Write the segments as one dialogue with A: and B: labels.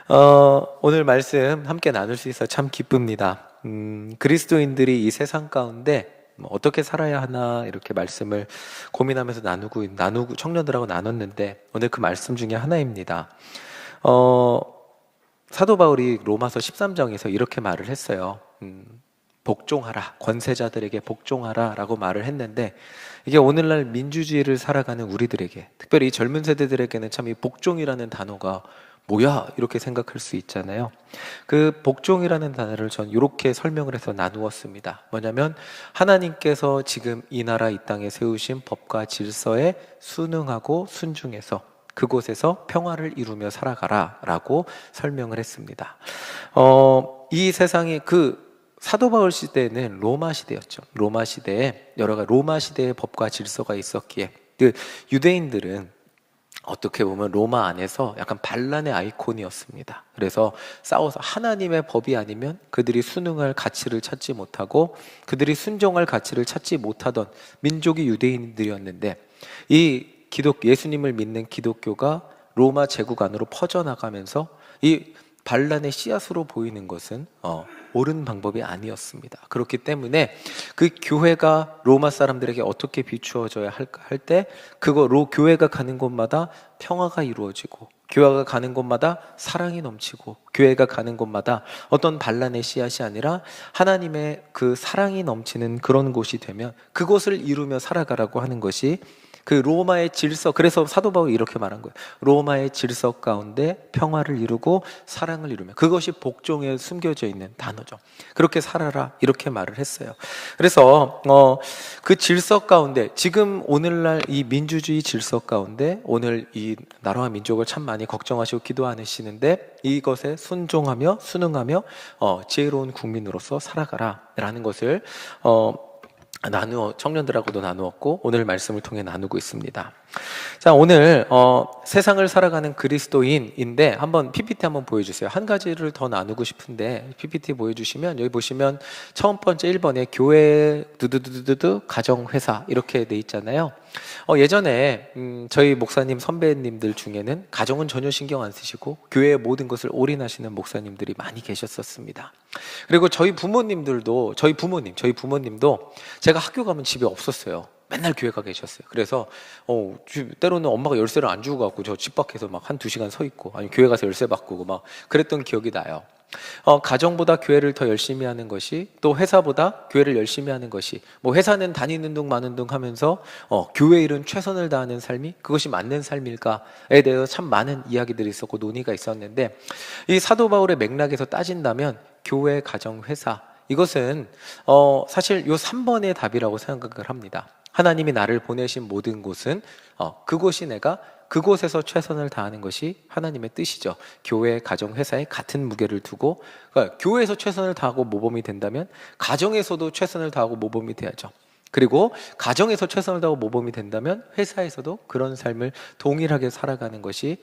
A: 오늘 말씀 함께 나눌 수 있어 참 기쁩니다. 그리스도인들이 이 세상 가운데 어떻게 살아야 하나 이렇게 말씀을 고민하면서 나누고 청년들하고 나눴는데 오늘 그 말씀 중에 하나입니다. 사도 바울이 로마서 13장에서 이렇게 말을 했어요. 복종하라, 권세자들에게 복종하라 라고 말을 했는데, 이게 오늘날 민주주의를 살아가는 우리들에게, 특별히 젊은 세대들에게는 참 이 복종이라는 단어가 뭐야? 이렇게 생각할 수 있잖아요. 그 복종이라는 단어를 전 이렇게 설명을 해서 나누었습니다. 뭐냐면 하나님께서 지금 이 나라 이 땅에 세우신 법과 질서에 순응하고 순종해서 그곳에서 평화를 이루며 살아가라 라고 설명을 했습니다. 이 세상에 사도 바울 시대는 로마 시대였죠. 로마 시대에 로마 시대의 법과 질서가 있었기에 유대인들은 어떻게 보면 로마 안에서 약간 반란의 아이콘이었습니다. 그래서 싸워서 하나님의 법이 아니면 그들이 순응할 가치를 찾지 못하고 그들이 순종할 가치를 찾지 못하던 민족이 유대인들이었는데, 이 예수님을 믿는 기독교가 로마 제국 안으로 퍼져나가면서 이 반란의 씨앗으로 보이는 것은 옳은 방법이 아니었습니다. 그렇기 때문에 그 교회가 로마 사람들에게 어떻게 비추어져야 할 때 교회가 가는 곳마다 평화가 이루어지고, 교회가 가는 곳마다 사랑이 넘치고, 교회가 가는 곳마다 어떤 반란의 씨앗이 아니라 하나님의 그 사랑이 넘치는 그런 곳이 되면 그곳을 이루며 살아가라고 하는 것이 그 로마의 질서. 그래서 사도 바울이 이렇게 말한 거예요. 로마의 질서 가운데 평화를 이루고 사랑을 이루며, 그것이 복종에 숨겨져 있는 단어죠. 그렇게 살아라 이렇게 말을 했어요. 그래서 그 질서 가운데, 지금 오늘날 이 민주주의 질서 가운데 오늘 이 나라와 민족을 참 많이 걱정하시고 기도하시는데, 이것에 순종하며 순응하며 지혜로운 국민으로서 살아가라 라는 것을 청년들하고도 나누었고 오늘 말씀을 통해 나누고 있습니다. 자, 오늘 세상을 살아가는 그리스도인인데 한번 PPT 한번 보여주세요. 한 가지를 더 나누고 싶은데 PPT 보여주시면, 여기 보시면 처음 번째 1번에 교회 두두두두두 가정회사 이렇게 돼 있잖아요. 예전에 저희 목사님 선배님들 중에는 가정은 전혀 신경 안 쓰시고 교회의 모든 것을 올인하시는 목사님들이 많이 계셨었습니다. 그리고 저희 부모님도 제가 학교 가면 집에 없었어요. 맨날 교회 가 계셨어요. 그래서 때로는 엄마가 열쇠를 안 주고 갖고 저 집 밖에서 막 1-2시간 서 있고, 아니 교회 가서 열쇠 바꾸고 막 그랬던 기억이 나요. 가정보다 교회를 더 열심히 하는 것이, 또 회사보다 교회를 열심히 하는 것이, 뭐 회사는 다니는 둥 마는 둥 하면서 교회 일은 최선을 다하는 삶이 그것이 맞는 삶일까에 대해서 참 많은 이야기들이 있었고 논의가 있었는데, 이 사도 바울의 맥락에서 따진다면 교회, 가정, 회사, 이것은 사실 요 3번의 답이라고 생각을 합니다. 하나님이 나를 보내신 모든 곳은 그곳에서 최선을 다하는 것이 하나님의 뜻이죠. 교회, 가정, 회사에 같은 무게를 두고, 그러니까 교회에서 최선을 다하고 모범이 된다면 가정에서도 최선을 다하고 모범이 돼야죠. 그리고 가정에서 최선을 다하고 모범이 된다면 회사에서도 그런 삶을 동일하게 살아가는 것이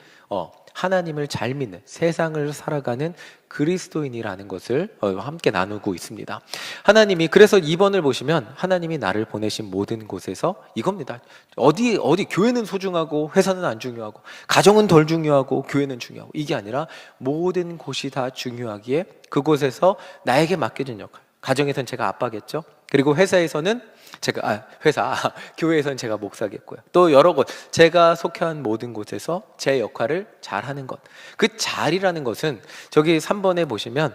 A: 하나님을 잘 믿는, 세상을 살아가는 그리스도인이라는 것을 함께 나누고 있습니다. 하나님이, 그래서 2번을 보시면 하나님이 나를 보내신 모든 곳에서 이겁니다. 어디 교회는 소중하고 회사는 안 중요하고 가정은 덜 중요하고 교회는 중요하고, 이게 아니라 모든 곳이 다 중요하기에 그곳에서 나에게 맡겨진 역할, 가정에서는 제가 아빠겠죠. 그리고 회사에서는 교회에서는 제가 목사겠고요. 또 여러 곳, 제가 속한 모든 곳에서 제 역할을 잘하는 것. 그 잘이라는 것은 저기 3번에 보시면,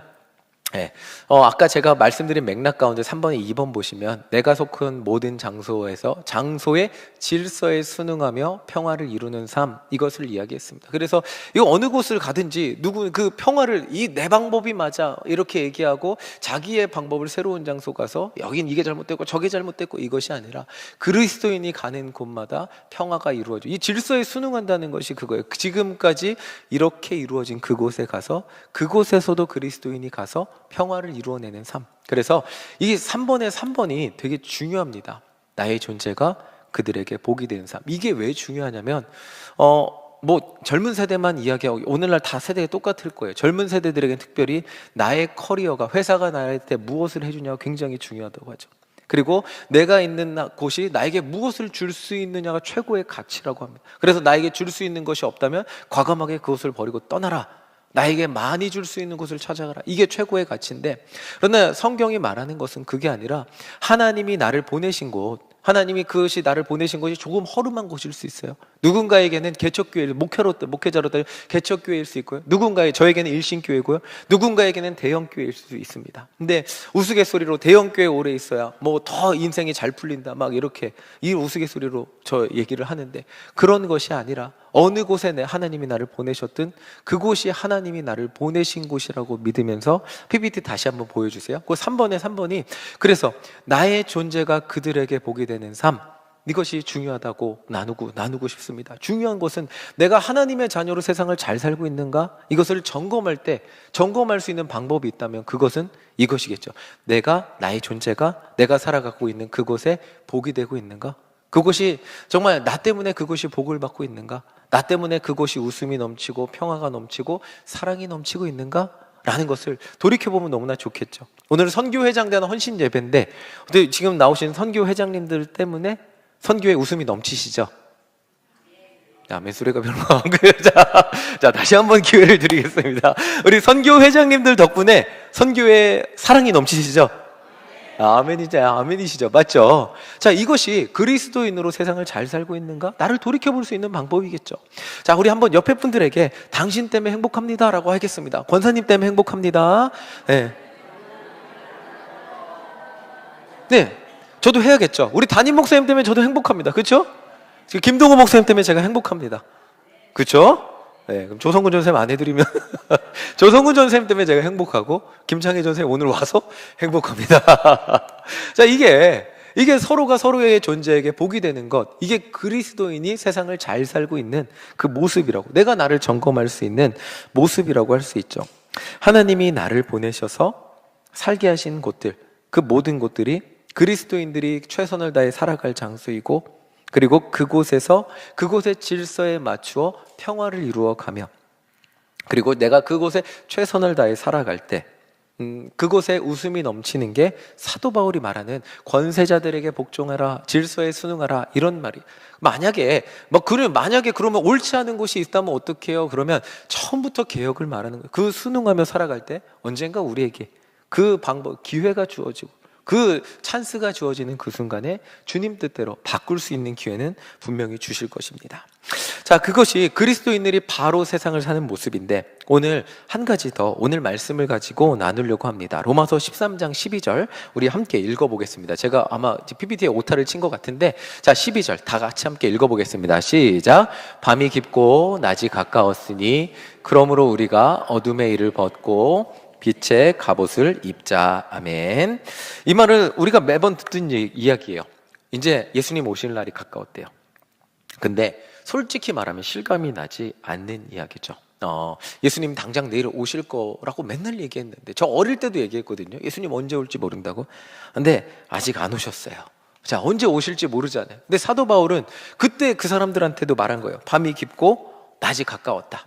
A: 아까 제가 말씀드린 맥락 가운데 3번에 2번 보시면 내가 속한 모든 장소의 질서에 순응하며 평화를 이루는 삶, 이것을 이야기했습니다. 그래서 이 어느 곳을 가든지 그 평화를, 내 방법이 맞아 이렇게 얘기하고 자기의 방법을 새로운 장소 가서 여긴 이게 잘못됐고 저게 잘못됐고 이것이 아니라 그리스도인이 가는 곳마다 평화가 이루어져. 이 질서에 순응한다는 것이 그거예요. 지금까지 이렇게 이루어진 그곳에 가서 그곳에서도 그리스도인이 가서 평화를 이루어내는 삶. 그래서 이 3번이 되게 중요합니다. 나의 존재가 그들에게 복이 되는 삶. 이게 왜 중요하냐면 젊은 세대만 이야기하고 오늘날 다 세대가 똑같을 거예요. 젊은 세대들에게는 특별히 나의 커리어가, 회사가 나한테 무엇을 해주냐가 굉장히 중요하다고 하죠. 그리고 내가 있는 곳이 나에게 무엇을 줄 수 있느냐가 최고의 가치라고 합니다. 그래서 나에게 줄 수 있는 것이 없다면 과감하게 그것을 버리고 떠나라. 나에게 많이 줄 수 있는 곳을 찾아가라. 이게 최고의 가치인데, 그러나 성경이 말하는 것은 그게 아니라 하나님이 나를 보내신 곳, 하나님이 그것이 나를 보내신 곳이 조금 허름한 곳일 수 있어요. 누군가에게는 개척교회, 목회자로 개척교회일 수 있고요. 저에게는 일신교회고요. 누군가에게는 대형교회일 수 있습니다. 근데 우스갯소리로 대형교회 오래 있어야 뭐 더 인생이 잘 풀린다, 막 이렇게 이 우스갯소리로 저 얘기를 하는데, 그런 것이 아니라 어느 곳에 하나님이 나를 보내셨든 그곳이 하나님이 나를 보내신 곳이라고 믿으면서, PPT 다시 한번 보여주세요. 그 3번이 그래서 나의 존재가 그들에게 복이 되는 삶, 이것이 중요하다고 나누고 싶습니다. 중요한 것은 내가 하나님의 자녀로 세상을 잘 살고 있는가? 이것을 점검할 수 있는 방법이 있다면 그것은 이것이겠죠. 나의 존재가 내가 살아가고 있는 그곳에 복이 되고 있는가? 그곳이 정말 나 때문에 그곳이 복을 받고 있는가? 나 때문에 그곳이 웃음이 넘치고 평화가 넘치고 사랑이 넘치고 있는가? 라는 것을 돌이켜보면 너무나 좋겠죠. 오늘 선교회장 대한 헌신 예배인데, 지금 나오신 선교회장님들 때문에 선교에 웃음이 넘치시죠? 아멘 소리가 별로 안 그래요. 자, 다시 한번 기회를 드리겠습니다. 우리 선교회장님들 덕분에 선교에 사랑이 넘치시죠? 아멘이시죠. 맞죠? 자, 이것이 그리스도인으로 세상을 잘 살고 있는가? 나를 돌이켜볼 수 있는 방법이겠죠. 자, 우리 한번 옆에 분들에게 당신 때문에 행복합니다 라고 하겠습니다. 권사님 때문에 행복합니다. 네, 저도 해야겠죠. 우리 담임 목사님 때문에 저도 행복합니다. 그렇죠? 김동호 목사님 때문에 제가 행복합니다. 그렇죠? 네, 그럼 조성군 전쌤 안 해드리면 조성군 전쌤 때문에 제가 행복하고, 김창희 전쌤 오늘 와서 행복합니다. 자, 이게 서로가 서로의 존재에게 복이 되는 것, 이게 그리스도인이 세상을 잘 살고 있는 그 모습이라고, 내가 나를 점검할 수 있는 모습이라고 할 수 있죠. 하나님이 나를 보내셔서 살게 하신 곳들, 그 모든 곳들이 그리스도인들이 최선을 다해 살아갈 장소이고, 그리고 그곳의 질서에 맞추어 평화를 이루어가며, 그리고 내가 그곳에 최선을 다해 살아갈 때 그곳에 웃음이 넘치는 게 사도 바울이 말하는 권세자들에게 복종하라, 질서에 순응하라, 이런 말이. 만약에 그러면 옳지 않은 곳이 있다면 어떡해요? 그러면 처음부터 개혁을 말하는 거예요. 그 순응하며 살아갈 때 언젠가 우리에게 그 방법, 기회가 주어지고 그 찬스가 주어지는 그 순간에 주님 뜻대로 바꿀 수 있는 기회는 분명히 주실 것입니다. 자, 그것이 그리스도인들이 바로 세상을 사는 모습인데, 오늘 한 가지 더 오늘 말씀을 가지고 나누려고 합니다. 로마서 13장 12절 우리 함께 읽어보겠습니다. 제가 아마 PPT에 오타를 친 것 같은데, 자, 12절 다 같이 함께 읽어보겠습니다. 시작. 밤이 깊고 낮이 가까웠으니 그러므로 우리가 어둠의 일을 벗고 빛의 갑옷을 입자. 아멘. 이 말은 우리가 매번 듣던 이야기예요. 이제 예수님 오실 날이 가까웠대요. 근데 솔직히 말하면 실감이 나지 않는 이야기죠. 예수님 당장 내일 오실 거라고 맨날 얘기했는데, 저 어릴 때도 얘기했거든요. 예수님 언제 올지 모른다고. 근데 아직 안 오셨어요. 자, 언제 오실지 모르잖아요. 근데 사도 바울은 그때 그 사람들한테도 말한 거예요. 밤이 깊고 낮이 가까웠다.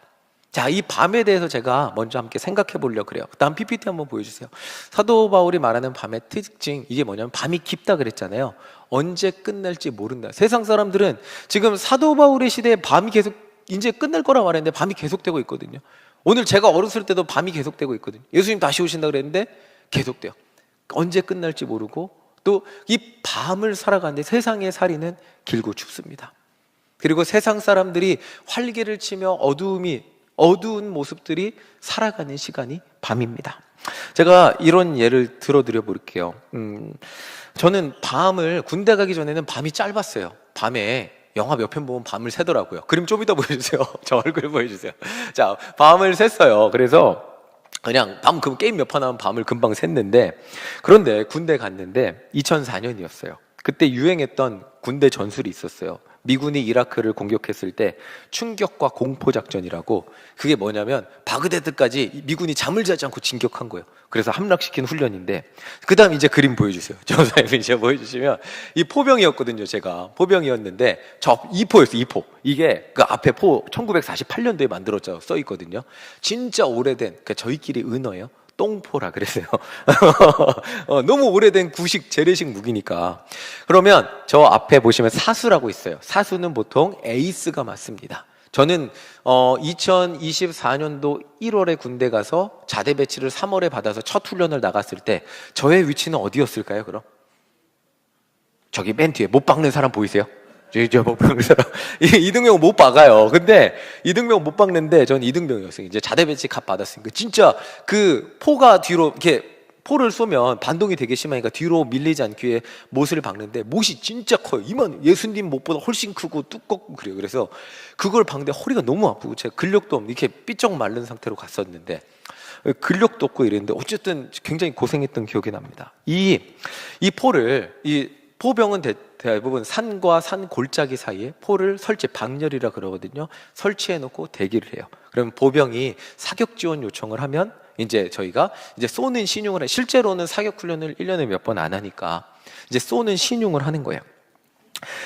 A: 자, 이 밤에 대해서 제가 먼저 함께 생각해 보려고 그래요. 다음 PPT 한번 보여주세요. 사도 바울이 말하는 밤의 특징, 이게 뭐냐면 밤이 깊다 그랬잖아요. 언제 끝날지 모른다. 세상 사람들은 지금 사도 바울의 시대에 밤이 계속 이제 끝날 거라고 말했는데 밤이 계속되고 있거든요. 오늘 제가 어렸을 때도 밤이 계속되고 있거든요. 예수님 다시 오신다 그랬는데 계속돼요. 언제 끝날지 모르고, 또 이 밤을 살아가는데 세상의 살이는 길고 춥습니다. 그리고 세상 사람들이 활개를 치며 어두운 모습들이 살아가는 시간이 밤입니다. 제가 이런 예를 들어드려 볼게요. 저는 군대 가기 전에는 밤이 짧았어요. 밤에 영화 몇 편 보면 밤을 새더라고요. 그림 좀 이따 보여주세요. 저 얼굴 보여주세요. 자, 밤을 샜어요. 그래서 그냥 게임 몇 판 하면 밤을 금방 샜는데, 그런데 군대 갔는데 2004년이었어요. 그때 유행했던 군대 전술이 있었어요. 미군이 이라크를 공격했을 때 충격과 공포작전이라고, 그게 뭐냐면 바그다드까지 미군이 잠을 자지 않고 진격한 거예요. 그래서 함락시킨 훈련인데, 그 다음 이제 그림 보여주세요. 전사님이 이제 보여주시면, 이 포병이었거든요. 제가 포병이었는데 저 2포였어요. 2포. 이게 그 앞에 1948년도에 만들어져 써 있거든요. 진짜 오래된, 그러니까 저희끼리 은어예요. 똥포라 그랬어요. 너무 오래된 구식 재래식 무기니까. 그러면 저 앞에 보시면 사수라고 있어요. 사수는 보통 에이스가 맞습니다. 저는 2024년도 1월에 군대 가서 자대 배치를 3월에 받아서 첫 훈련을 나갔을 때 저의 위치는 어디였을까요? 그럼 저기 맨 뒤에 못 박는 사람 보이세요? 저 못 박는 사람 이등병 못 박아요. 근데 이등병 못 박는데 전 이등병이었어요. 이제 자대 배치 값 받았으니까 진짜 그 포가 뒤로 이렇게 포를 쏘면 반동이 되게 심하니까 뒤로 밀리지 않기 위해 못을 박는데 못이 진짜 커요. 이만 예수님 못보다 훨씬 크고 두껍고 그래요. 그래서 그걸 박는데 허리가 너무 아프고 제가 근력도 없는 이렇게 삐쩍 마른 상태로 갔었는데 근력도 없고 이랬는데 어쨌든 굉장히 고생했던 기억이 납니다. 이 포를 이 포병은 대부분 산과 산 골짜기 사이에 포를 설치, 방열이라 그러거든요. 설치해 놓고 대기를 해요. 그러면 보병이 사격 지원 요청을 하면 이제 저희가 이제 쏘는 신용을 해. 실제로는 사격 훈련을 1년에 몇 번 안 하니까 이제 쏘는 신용을 하는 거예요.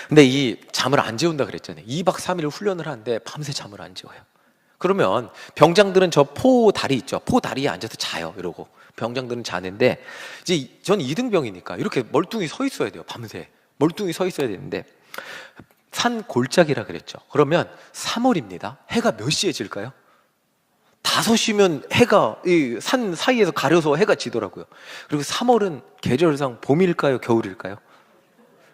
A: 근데 이 잠을 안 재운다 그랬잖아요. 2박 3일 훈련을 하는데 밤새 잠을 안 재워요. 그러면 병장들은 저 포 다리 있죠. 포 다리에 앉아서 자요. 이러고 병장들은 자는데 이제 전 2등병이니까 이렇게 멀뚱히 서 있어야 돼요. 밤새 멀뚱히 서 있어야 되는데 산 골짜기라 그랬죠. 그러면 3월입니다. 해가 몇 시에 질까요? 5시면 해가 이 산 사이에서 가려서 해가 지더라고요. 그리고 3월은 계절상 봄일까요? 겨울일까요?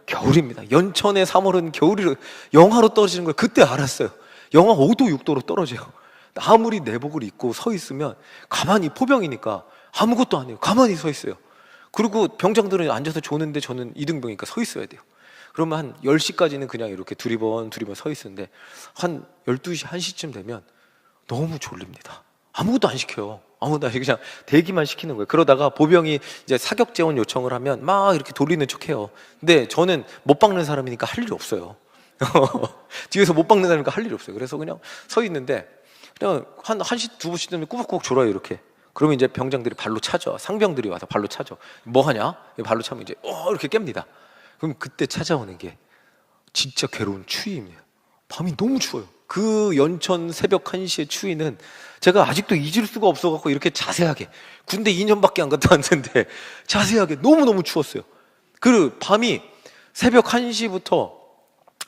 A: 겨울입니다. 연천의 3월은 겨울이 영하로 떨어지는 걸 그때 알았어요. 영하 5도 6도로 떨어져요. 아무리 내복을 입고 서 있으면 가만히 포병이니까 아무것도 안 해요. 가만히 서 있어요. 그리고 병장들은 앉아서 조는데 저는 이등병이니까 서 있어야 돼요. 그러면 한 10시까지는 그냥 이렇게 두리번 서 있었는데 한 12시, 1시쯤 되면 너무 졸립니다. 아무것도 안 시켜요. 아무것도 안 시키고 그냥 대기만 시키는 거예요. 그러다가 보병이 이제 사격 재원 요청을 하면 막 이렇게 돌리는 척해요. 근데 저는 못 박는 사람이니까 할 일이 없어요. 뒤에서 못 박는 사람이니까 할 일이 없어요. 그래서 그냥 서 있는데 그냥 한 1시, 2시 되면 꾸벅꾸벅 졸아요. 이렇게. 그러면 이제 병장들이 발로 차죠. 상병들이 와서 발로 차죠. 뭐 하냐? 발로 차면 이제 이렇게 깹니다. 그럼 그때 찾아오는 게 진짜 괴로운 추위입니다. 밤이 너무 추워요. 그 연천 새벽 1시의 추위는 제가 아직도 잊을 수가 없어갖고 이렇게 자세하게 군대 2년밖에 안 갔다 왔는데 자세하게 너무너무 추웠어요. 그 밤이 새벽 1시부터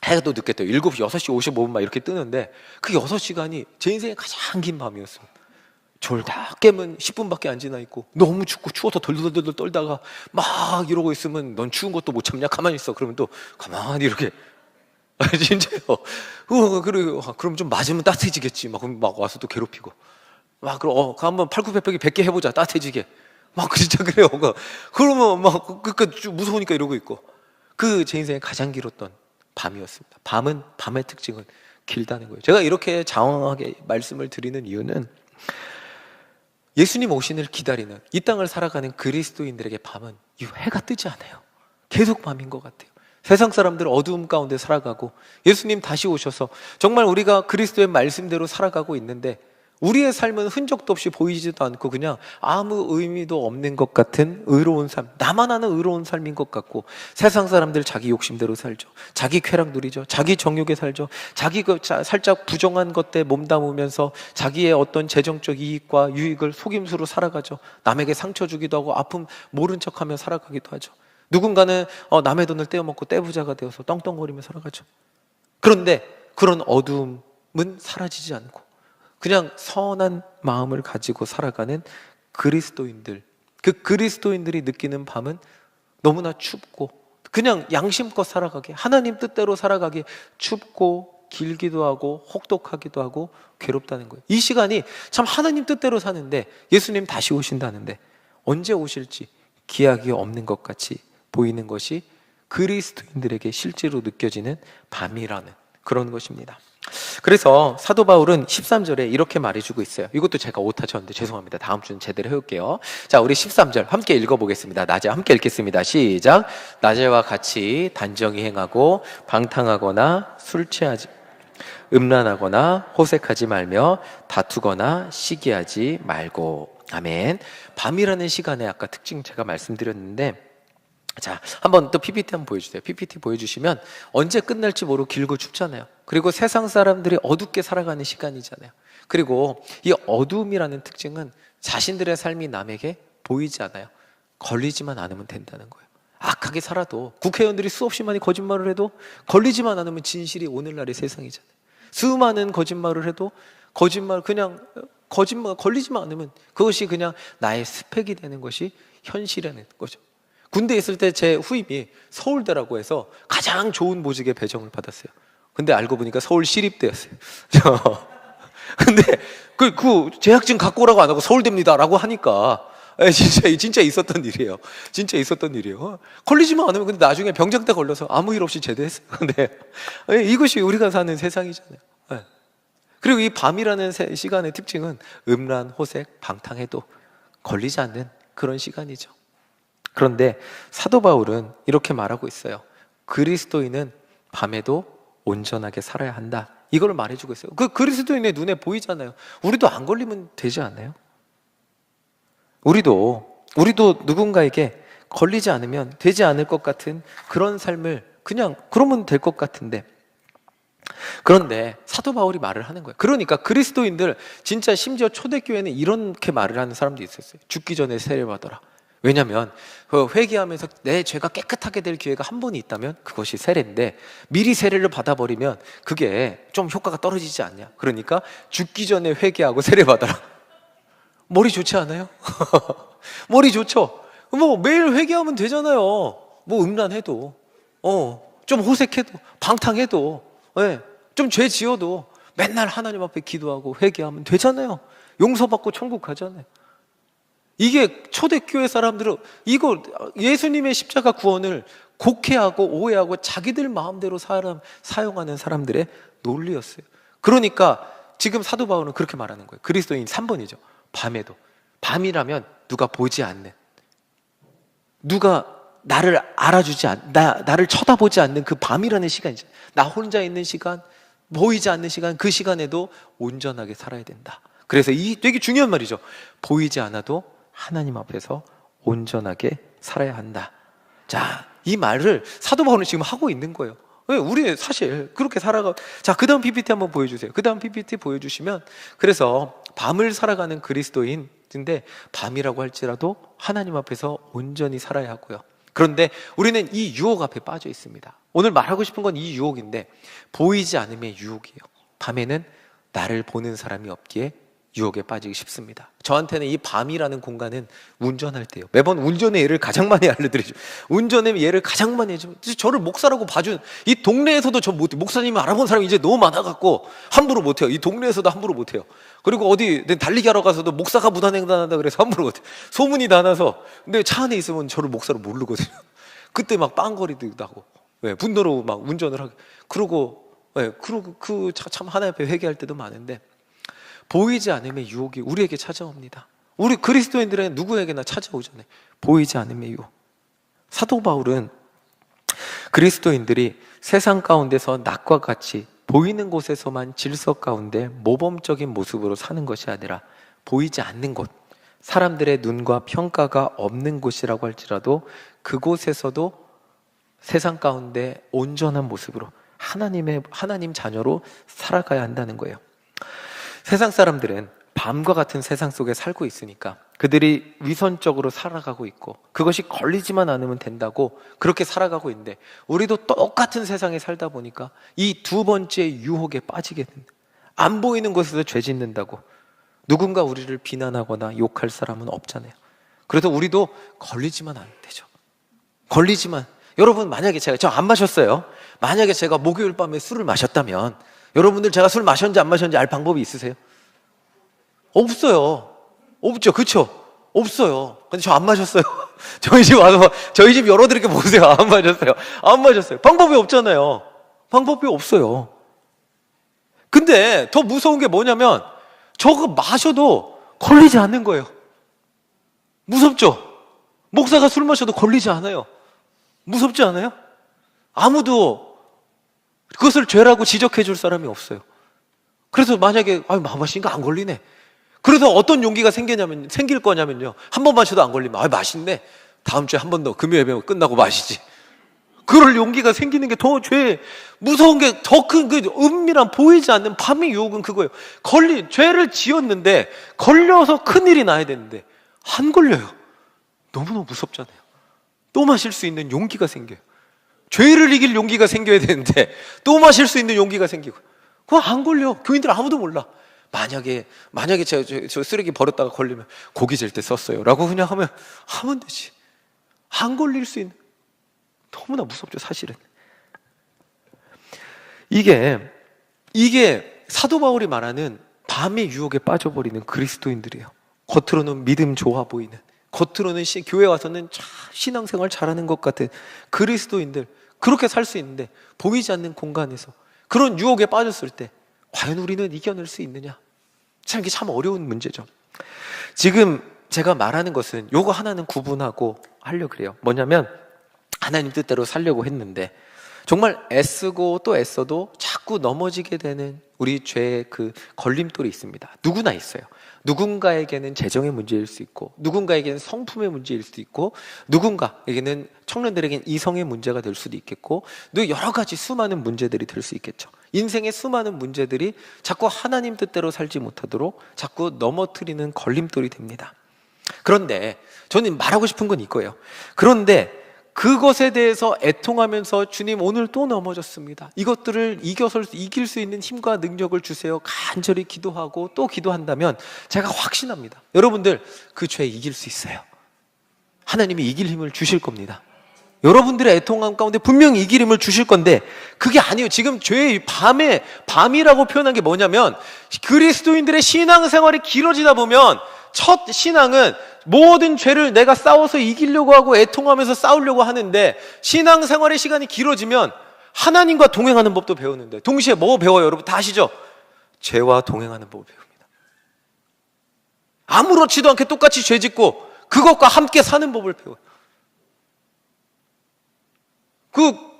A: 해가 또 늦게 떠요. 7시, 6시 55분 막 이렇게 뜨는데 그 6시간이 제 인생의 가장 긴 밤이었어요. 졸다 깨면 10분밖에 안 지나 있고 너무 춥고 추워서 덜덜덜 떨다가 막 이러고 있으면 넌 추운 것도 못 참냐? 가만히 있어. 그러면 또 가만히 이렇게 진짜요. 그리고 그럼 좀 맞으면 따뜻해지겠지. 그럼 막 와서 또 괴롭히고. 그럼 한번 팔굽혀펴기 100개 해보자. 따뜻해지게. 진짜 그래요. 그러면 무서우니까 이러고 있고. 그 제 인생의 가장 길었던 밤이었습니다. 밤의 특징은 길다는 거예요. 제가 이렇게 장황하게 말씀을 드리는 이유는 예수님 오신을 기다리는 이 땅을 살아가는 그리스도인들에게 밤은 해가 뜨지 않아요. 계속 밤인 것 같아요. 세상 사람들 어두움 가운데 살아가고 예수님 다시 오셔서 정말 우리가 그리스도의 말씀대로 살아가고 있는데 우리의 삶은 흔적도 없이 보이지도 않고 그냥 아무 의미도 없는 것 같은 의로운 삶, 나만 아는 의로운 삶인 것 같고 세상 사람들 자기 욕심대로 살죠. 자기 쾌락 누리죠. 자기 정욕에 살죠. 자기 살짝 부정한 것에 몸담으면서 자기의 어떤 재정적 이익과 유익을 속임수로 살아가죠. 남에게 상처 주기도 하고 아픔 모른 척하며 살아가기도 하죠. 누군가는 남의 돈을 떼어먹고 떼부자가 되어서 떵떵거리며 살아가죠. 그런데 그런 어두움은 사라지지 않고 그냥 선한 마음을 가지고 살아가는 그리스도인들, 그 그리스도인들이 느끼는 밤은 너무나 춥고 그냥 양심껏 살아가게, 하나님 뜻대로 살아가기 춥고 길기도 하고 혹독하기도 하고 괴롭다는 거예요. 이 시간이 참 하나님 뜻대로 사는데 예수님 다시 오신다는데 언제 오실지 기약이 없는 것 같이 보이는 것이 그리스도인들에게 실제로 느껴지는 밤이라는 그런 것입니다. 그래서 사도 바울은 13절에 이렇게 말해주고 있어요. 이것도 제가 오타 쳤는데 죄송합니다. 다음 주는 제대로 해올게요. 자, 우리 13절 함께 읽어보겠습니다. 낮에 함께 읽겠습니다. 시작. 낮에와 같이 단정히 행하고 방탕하거나 술 취하지 음란하거나 호색하지 말며 다투거나 시기하지 말고. 아멘. 밤이라는 시간에 아까 특징 제가 말씀드렸는데 자, 한번 또 PPT 한번 보여주세요. PPT 보여주시면 언제 끝날지 모르고 길고 춥잖아요. 그리고 세상 사람들이 어둡게 살아가는 시간이잖아요. 그리고 이 어두움이라는 특징은 자신들의 삶이 남에게 보이지 않아요. 걸리지만 않으면 된다는 거예요. 악하게 살아도 국회의원들이 수없이 많이 거짓말을 해도 걸리지만 않으면 진실이 오늘날의 세상이잖아요. 수많은 거짓말을 해도 거짓말 걸리지만 않으면 그것이 그냥 나의 스펙이 되는 것이 현실이라는 거죠. 군대에 있을 때 제 후임이 서울대라고 해서 가장 좋은 보직에 배정을 받았어요. 근데 알고 보니까 서울 시립대였어요. 근데 그 재학증 갖고 오라고 안 하고 서울대입니다라고 하니까 진짜 있었던 일이에요. 진짜 있었던 일이에요. 걸리지만 않으면 근데 나중에 병장 때 걸려서 아무 일 없이 제대했어요. 근데 이것이 우리가 사는 세상이잖아요. 그리고 이 밤이라는 시간의 특징은 음란, 호색, 방탕해도 걸리지 않는 그런 시간이죠. 그런데 사도 바울은 이렇게 말하고 있어요. 그리스도인은 밤에도 온전하게 살아야 한다. 이걸 말해주고 있어요. 그 그리스도인의 눈에 보이잖아요. 우리도 안 걸리면 되지 않아요? 우리도 누군가에게 걸리지 않으면 되지 않을 것 같은 그런 삶을 그냥 그러면 될 것 같은데, 그런데 사도 바울이 말을 하는 거예요. 그러니까 그리스도인들 진짜 심지어 초대교회는 이렇게 말을 하는 사람도 있었어요. 죽기 전에 세례받아라. 왜냐하면 회개하면서 내 죄가 깨끗하게 될 기회가 한 번이 있다면 그것이 세례인데, 미리 세례를 받아버리면 그게 좀 효과가 떨어지지 않냐. 그러니까 죽기 전에 회개하고 세례받아라. 머리 좋지 않아요? 머리 좋죠? 뭐 매일 회개하면 되잖아요. 뭐 음란해도 좀 호색해도 방탕해도 좀 죄 지어도 맨날 하나님 앞에 기도하고 회개하면 되잖아요. 용서받고 천국 가잖아요. 이게 초대교회 사람들은 이거 예수님의 십자가 구원을 곡해하고 오해하고 자기들 마음대로 사용하는 사람들의 논리였어요. 그러니까 지금 사도 바울은 그렇게 말하는 거예요. 그리스도인 3번이죠. 밤에도. 밤이라면 누가 보지 않는, 누가 나를 알아주지 나를 쳐다보지 않는 그 밤이라는 시간이죠. 나 혼자 있는 시간, 보이지 않는 시간, 그 시간에도 온전하게 살아야 된다. 그래서 이 되게 중요한 말이죠. 보이지 않아도 하나님 앞에서 온전하게 살아야 한다. 자, 이 말을 사도 바울은 지금 하고 있는 거예요. 우리 사실 그렇게 살아가. 자, 그 다음 PPT 한번 보여주세요. 그 다음 PPT 보여주시면, 그래서 밤을 살아가는 그리스도인인데 밤이라고 할지라도 하나님 앞에서 온전히 살아야 하고요. 그런데 우리는 이 유혹 앞에 빠져 있습니다. 오늘 말하고 싶은 건 이 유혹인데, 보이지 않음의 유혹이에요. 밤에는 나를 보는 사람이 없기에 유혹에 빠지기 쉽습니다. 저한테는 이 밤이라는 공간은 운전할 때요. 매번 운전의 예를 가장 많이 알려드리죠. 운전의 예를 가장 많이 해주면, 저를 목사라고 봐준 이 동네에서도 저 못해요. 목사님을 알아본 사람이 이제 너무 많아갖고 함부로 못해요. 이 동네에서도 함부로 못해요. 그리고 어디 달리기 하러 가서도 목사가 무단횡단한다 그래서 함부로 못해요. 소문이 다 나서. 근데 차 안에 있으면 저를 목사로 모르거든요. 그때 막 빵거리도 하고 분노로 막 운전을 하고 그러고 그 참 하나님 앞에 회개할 때도 많은데, 보이지 않음의 유혹이 우리에게 찾아옵니다. 우리 그리스도인들은 누구에게나 찾아오잖아요. 보이지 않음의 유혹. 사도 바울은 그리스도인들이 세상 가운데서 낮과 같이 보이는 곳에서만 질서 가운데 모범적인 모습으로 사는 것이 아니라 보이지 않는 곳, 사람들의 눈과 평가가 없는 곳이라고 할지라도 그곳에서도 세상 가운데 온전한 모습으로 하나님 자녀로 살아가야 한다는 거예요. 세상 사람들은 밤과 같은 세상 속에 살고 있으니까 그들이 위선적으로 살아가고 있고 그것이 걸리지만 않으면 된다고 그렇게 살아가고 있는데, 우리도 똑같은 세상에 살다 보니까 이 두 번째 유혹에 빠지게 된다. 안 보이는 곳에서 죄 짓는다고 누군가 우리를 비난하거나 욕할 사람은 없잖아요. 그래서 우리도 걸리지만 않으면 되죠. 걸리지만, 여러분 만약에 저 안 마셨어요. 만약에 제가 목요일 밤에 술을 마셨다면 여러분들 제가 술 마셨는지 안 마셨는지 알 방법이 있으세요? 없어요. 없죠. 그쵸? 없어요. 근데 저 안 마셨어요. 저희 집 와서 저희 집 열어드릴게 보세요. 안 마셨어요. 안 마셨어요. 방법이 없잖아요. 방법이 없어요. 근데 더 무서운 게 뭐냐면 저거 마셔도 걸리지 않는 거예요. 무섭죠? 목사가 술 마셔도 걸리지 않아요. 무섭지 않아요? 아무도 그것을 죄라고 지적해 줄 사람이 없어요. 그래서 만약에 마시니까 안 걸리네. 그래서 어떤 용기가 생길 거냐면요, 한 번 마셔도 안 걸리면 맛있네, 다음 주에 한 번 더 금요일 예배 끝나고 마시지. 그럴 용기가 생기는 게 더 무서운 게, 더 큰 그 은밀한 보이지 않는 밤의 유혹은 그거예요. 죄를 지었는데 걸려서 큰일이 나야 되는데 안 걸려요. 너무너무 무섭잖아요. 또 마실 수 있는 용기가 생겨요. 죄를 이길 용기가 생겨야 되는데 또 마실 수 있는 용기가 생기고, 그거 안 걸려. 교인들 아무도 몰라. 만약에 저 쓰레기 버렸다가 걸리면 고기 질 때 썼어요 라고 그냥 하면 되지. 안 걸릴 수 있는. 너무나 무섭죠, 사실은. 이게 사도 바울이 말하는 밤의 유혹에 빠져버리는 그리스도인들이에요. 겉으로는 믿음 좋아 보이는, 겉으로는 교회 와서는 신앙생활 잘하는 것 같은 그리스도인들, 그렇게 살 수 있는데 보이지 않는 공간에서 그런 유혹에 빠졌을 때 과연 우리는 이겨낼 수 있느냐? 이게 참 어려운 문제죠. 지금 제가 말하는 것은 요거 하나는 구분하고 하려고 그래요. 뭐냐면 하나님 뜻대로 살려고 했는데 정말 애쓰고 또 애써도 자꾸 넘어지게 되는 우리 죄의 그 걸림돌이 있습니다. 누구나 있어요. 누군가에게는 재정의 문제일 수 있고, 누군가에게는 성품의 문제일 수도 있고, 누군가에게는 청년들에게는 이성의 문제가 될 수도 있겠고, 또 여러 가지 수많은 문제들이 될 수 있겠죠. 인생의 수많은 문제들이 자꾸 하나님 뜻대로 살지 못하도록 자꾸 넘어뜨리는 걸림돌이 됩니다. 그런데 저는 말하고 싶은 건 이거예요. 그런데 그것에 대해서 애통하면서 주님 오늘 또 넘어졌습니다. 이것들을 이길 수 있는 힘과 능력을 주세요. 간절히 기도하고 또 기도한다면 제가 확신합니다. 여러분들 그 죄 이길 수 있어요. 하나님이 이길 힘을 주실 겁니다. 여러분들의 애통함 가운데 분명히 이길 힘을 주실 건데 그게 아니에요. 지금 죄의 밤이라고 표현한 게 뭐냐면 그리스도인들의 신앙생활이 길어지다 보면 첫 신앙은 모든 죄를 내가 싸워서 이기려고 하고 애통하면서 싸우려고 하는데 신앙생활의 시간이 길어지면 하나님과 동행하는 법도 배우는데 동시에 뭐 배워요? 여러분 다 아시죠? 죄와 동행하는 법을 배웁니다. 아무렇지도 않게 똑같이 죄 짓고 그것과 함께 사는 법을 배워요.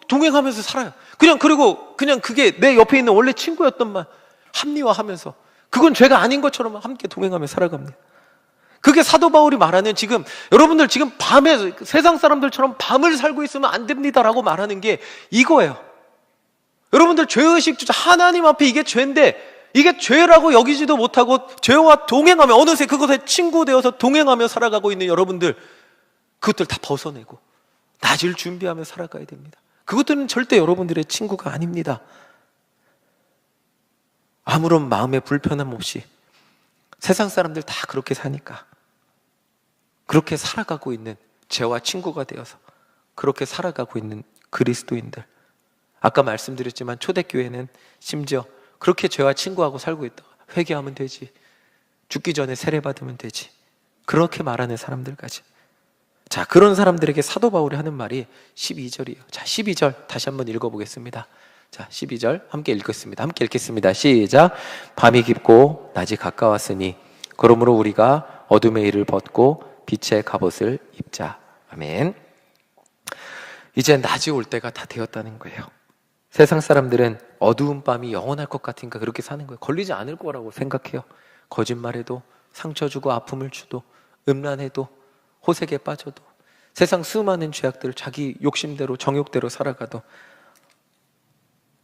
A: 동행하면서 살아요. 그리고 그게 내 옆에 있는 원래 친구였던 말 합리화하면서 그건 죄가 아닌 것처럼 함께 동행하며 살아갑니다. 그게 사도 바울이 말하는 여러분들 지금 밤에 세상 사람들처럼 밤을 살고 있으면 안 됩니다라고 말하는 게 이거예요. 여러분들 죄의식조차 하나님 앞에 이게 죄인데 이게 죄라고 여기지도 못하고 죄와 동행하며 어느새 그것에 친구 되어서 동행하며 살아가고 있는 여러분들 그것들 다 벗어내고 낮을 준비하며 살아가야 됩니다. 그것들은 절대 여러분들의 친구가 아닙니다. 아무런 마음의 불편함 없이 세상 사람들 다 그렇게 사니까 그렇게 살아가고 있는 죄와 친구가 되어서 그렇게 살아가고 있는 그리스도인들, 아까 말씀드렸지만 초대교회는 심지어 그렇게 죄와 친구하고 살고 있다. 회개하면 되지, 죽기 전에 세례받으면 되지, 그렇게 말하는 사람들까지. 자, 그런 사람들에게 사도 바울이 하는 말이 12절이에요. 자, 12절 다시 한번 읽어보겠습니다. 자, 12절 함께 읽겠습니다. 함께 읽겠습니다. 시작. 밤이 깊고 낮이 가까웠으니 그러므로 우리가 어둠의 일을 벗고 빛의 갑옷을 입자. 아멘. 이제 낮이 올 때가 다 되었다는 거예요. 세상 사람들은 어두운 밤이 영원할 것 같으니까 그렇게 사는 거예요. 걸리지 않을 거라고 생각해요. 거짓말해도, 상처 주고 아픔을 주도, 음란해도, 호색에 빠져도, 세상 수많은 죄악들을 자기 욕심대로 정욕대로 살아가도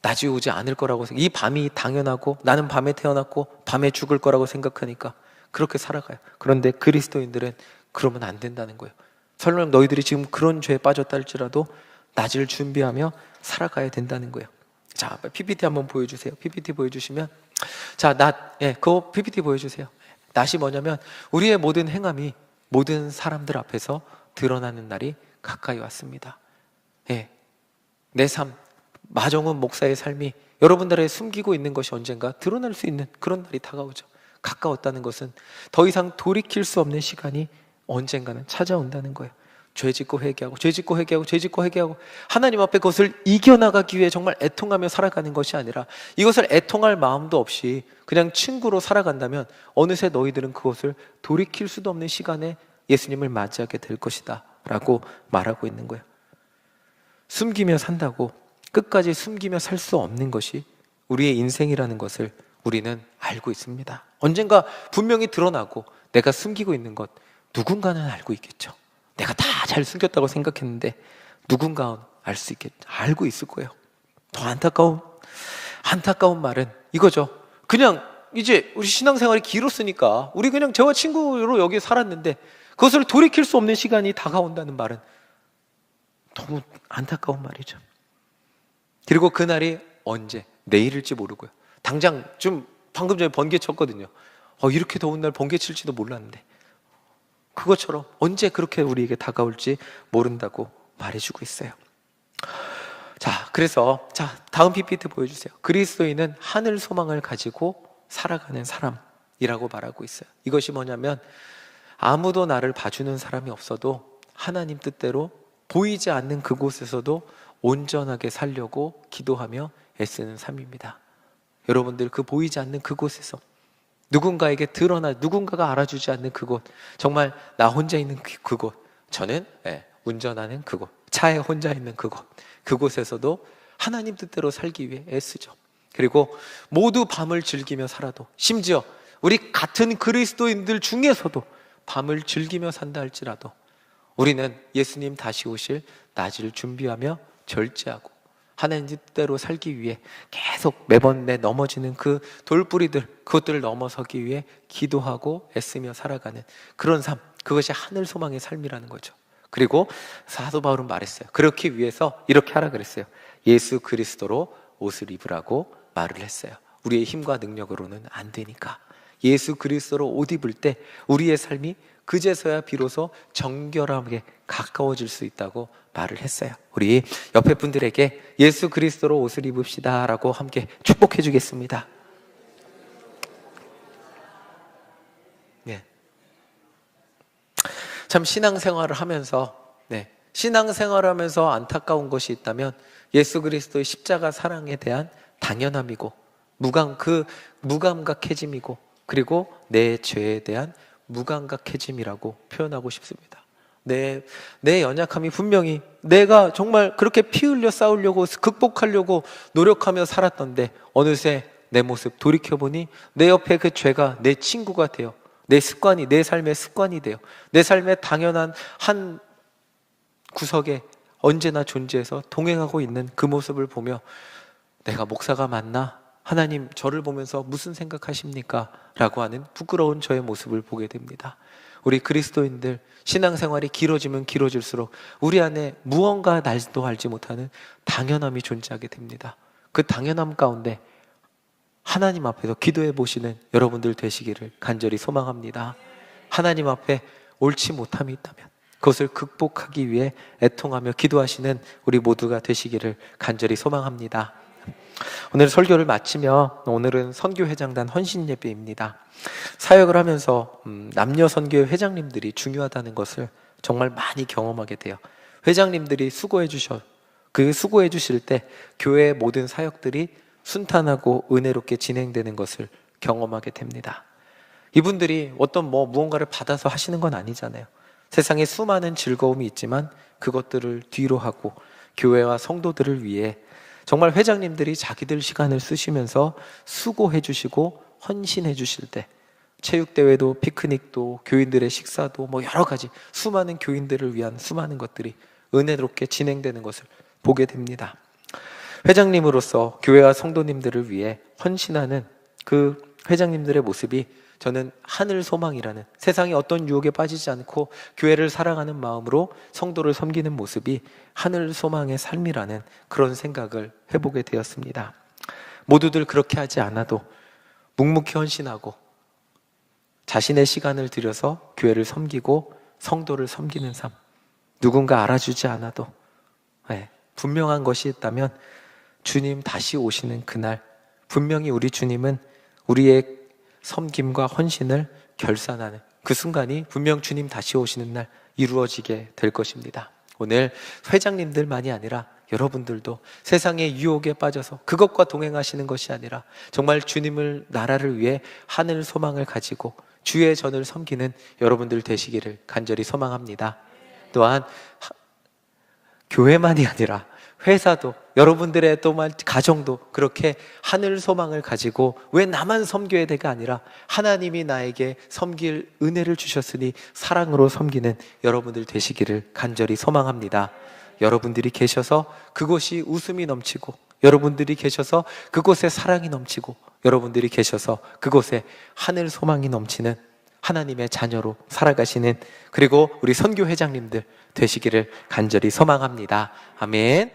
A: 낮이 오지 않을 거라고 생각해요. 이 밤이 당연하고 나는 밤에 태어났고 밤에 죽을 거라고 생각하니까 그렇게 살아가요. 그런데 그리스도인들은 그러면 안 된다는 거예요. 설령 너희들이 지금 그런 죄에 빠졌다 할지라도 낮을 준비하며 살아가야 된다는 거예요. 자, PPT 한번 보여주세요. PPT 보여주시면, 자, 그거 PPT 보여주세요. 낮이 뭐냐면 우리의 모든 행함이 모든 사람들 앞에서 드러나는 날이 가까이 왔습니다. 내 삶, 마정훈 목사의 삶이 여러분들의 숨기고 있는 것이 언젠가 드러날 수 있는 그런 날이 다가오죠. 가까웠다는 것은 더 이상 돌이킬 수 없는 시간이 언젠가는 찾아온다는 거예요. 죄 짓고 회개하고 죄 짓고 회개하고 죄 짓고 회개하고 하나님 앞에 그것을 이겨나가기 위해 정말 애통하며 살아가는 것이 아니라 이것을 애통할 마음도 없이 그냥 친구로 살아간다면 어느새 너희들은 그것을 돌이킬 수도 없는 시간에 예수님을 맞이하게 될 것이다 라고 말하고 있는 거예요. 숨기며 산다고 끝까지 숨기며 살 수 없는 것이 우리의 인생이라는 것을 우리는 알고 있습니다. 언젠가 분명히 드러나고 내가 숨기고 있는 것 누군가는 알고 있겠죠. 내가 다 잘 숨겼다고 생각했는데 누군가는 알고 있을 거예요. 더 안타까운 말은 이거죠. 그냥 이제 우리 신앙생활이 길었으니까 우리 그냥 저와 친구로 여기 살았는데 그것을 돌이킬 수 없는 시간이 다가온다는 말은 너무 안타까운 말이죠. 그리고 그날이 언제, 내일일지 모르고요. 당장 좀 방금 전에 번개 쳤거든요. 이렇게 더운 날 번개 칠지도 몰랐는데, 그것처럼 언제 그렇게 우리에게 다가올지 모른다고 말해주고 있어요. 자, 그래서 다음 PPT 보여주세요. 그리스도인은 하늘 소망을 가지고 살아가는 사람이라고 말하고 있어요. 이것이 뭐냐면 아무도 나를 봐주는 사람이 없어도 하나님 뜻대로 보이지 않는 그곳에서도 온전하게 살려고 기도하며 애쓰는 삶입니다. 여러분들, 그 보이지 않는 그곳에서 누군가에게 드러나, 누군가가 알아주지 않는 그곳, 정말 나 혼자 있는 그곳, 저는 운전하는 그곳, 차에 혼자 있는 그곳에서도 하나님 뜻대로 살기 위해 애쓰죠. 그리고 모두 밤을 즐기며 살아도, 심지어 우리 같은 그리스도인들 중에서도 밤을 즐기며 산다 할지라도 우리는 예수님 다시 오실 낮을 준비하며 절제하고 하나님 뜻대로 살기 위해 계속 매번 넘어지는 그 돌뿌리들, 그것들을 넘어서기 위해 기도하고 애쓰며 살아가는 그런 삶, 그것이 하늘 소망의 삶이라는 거죠. 그리고 사도 바울은 말했어요. 그렇기 위해서 이렇게 하라 그랬어요. 예수 그리스도로 옷을 입으라고 말을 했어요. 우리의 힘과 능력으로는 안 되니까 예수 그리스도로 옷 입을 때 우리의 삶이 그제서야 비로소 정결함에 가까워질 수 있다고 말을 했어요. 우리 옆에 분들에게 예수 그리스도로 옷을 입읍시다 라고 함께 축복해 주겠습니다. 네. 참 신앙생활을 하면서 안타까운 것이 있다면 예수 그리스도의 십자가 사랑에 대한 당연함이고 무감각해짐이고, 그리고 내 죄에 대한 무감각해짐이라고 표현하고 싶습니다. 내 연약함이 분명히 내가 정말 그렇게 피 흘려 싸우려고 극복하려고 노력하며 살았던데 어느새 내 모습 돌이켜보니 내 옆에 그 죄가 내 친구가 돼요. 내 삶의 습관이 돼요. 내 삶의 당연한 한 구석에 언제나 존재해서 동행하고 있는 그 모습을 보며 내가 목사가 맞나? 하나님 저를 보면서 무슨 생각하십니까? 라고 하는 부끄러운 저의 모습을 보게 됩니다. 우리 그리스도인들 신앙생활이 길어지면 길어질수록 우리 안에 무언가 날도 알지 못하는 당연함이 존재하게 됩니다. 그 당연함 가운데 하나님 앞에서 기도해 보시는 여러분들 되시기를 간절히 소망합니다. 하나님 앞에 옳지 못함이 있다면 그것을 극복하기 위해 애통하며 기도하시는 우리 모두가 되시기를 간절히 소망합니다. 오늘 설교를 마치며 오늘은 선교회장단 헌신예배입니다. 사역을 하면서 남녀 선교회 회장님들이 중요하다는 것을 정말 많이 경험하게 돼요. 회장님들이 수고해 주실 때 교회의 모든 사역들이 순탄하고 은혜롭게 진행되는 것을 경험하게 됩니다. 이분들이 무언가를 받아서 하시는 건 아니잖아요. 세상에 수많은 즐거움이 있지만 그것들을 뒤로 하고 교회와 성도들을 위해 정말 회장님들이 자기들 시간을 쓰시면서 수고해 주시고 헌신해 주실 때 체육대회도 피크닉도 교인들의 식사도 여러 가지 수많은 교인들을 위한 수많은 것들이 은혜롭게 진행되는 것을 보게 됩니다. 회장님으로서 교회와 성도님들을 위해 헌신하는 그 회장님들의 모습이 저는 하늘 소망이라는, 세상의 어떤 유혹에 빠지지 않고 교회를 사랑하는 마음으로 성도를 섬기는 모습이 하늘 소망의 삶이라는 그런 생각을 해보게 되었습니다. 모두들 그렇게 하지 않아도 묵묵히 헌신하고 자신의 시간을 들여서 교회를 섬기고 성도를 섬기는 삶, 누군가 알아주지 않아도 분명한 것이 있다면 주님 다시 오시는 그날 분명히 우리 주님은 우리의 섬김과 헌신을 결산하는 그 순간이 분명 주님 다시 오시는 날 이루어지게 될 것입니다. 오늘 회장님들만이 아니라 여러분들도 세상의 유혹에 빠져서 그것과 동행하시는 것이 아니라 정말 주님을 나라를 위해 하늘 소망을 가지고 주의 전을 섬기는 여러분들 되시기를 간절히 소망합니다. 또한 교회만이 아니라 회사도, 여러분들의 또한 가정도 그렇게 하늘 소망을 가지고 왜 나만 섬겨야 돼가 아니라 하나님이 나에게 섬길 은혜를 주셨으니 사랑으로 섬기는 여러분들 되시기를 간절히 소망합니다. 여러분들이 계셔서 그곳이 웃음이 넘치고, 여러분들이 계셔서 그곳에 사랑이 넘치고, 여러분들이 계셔서 그곳에 하늘 소망이 넘치는 하나님의 자녀로 살아가시는, 그리고 우리 선교 회장님들 되시기를 간절히 소망합니다. 아멘.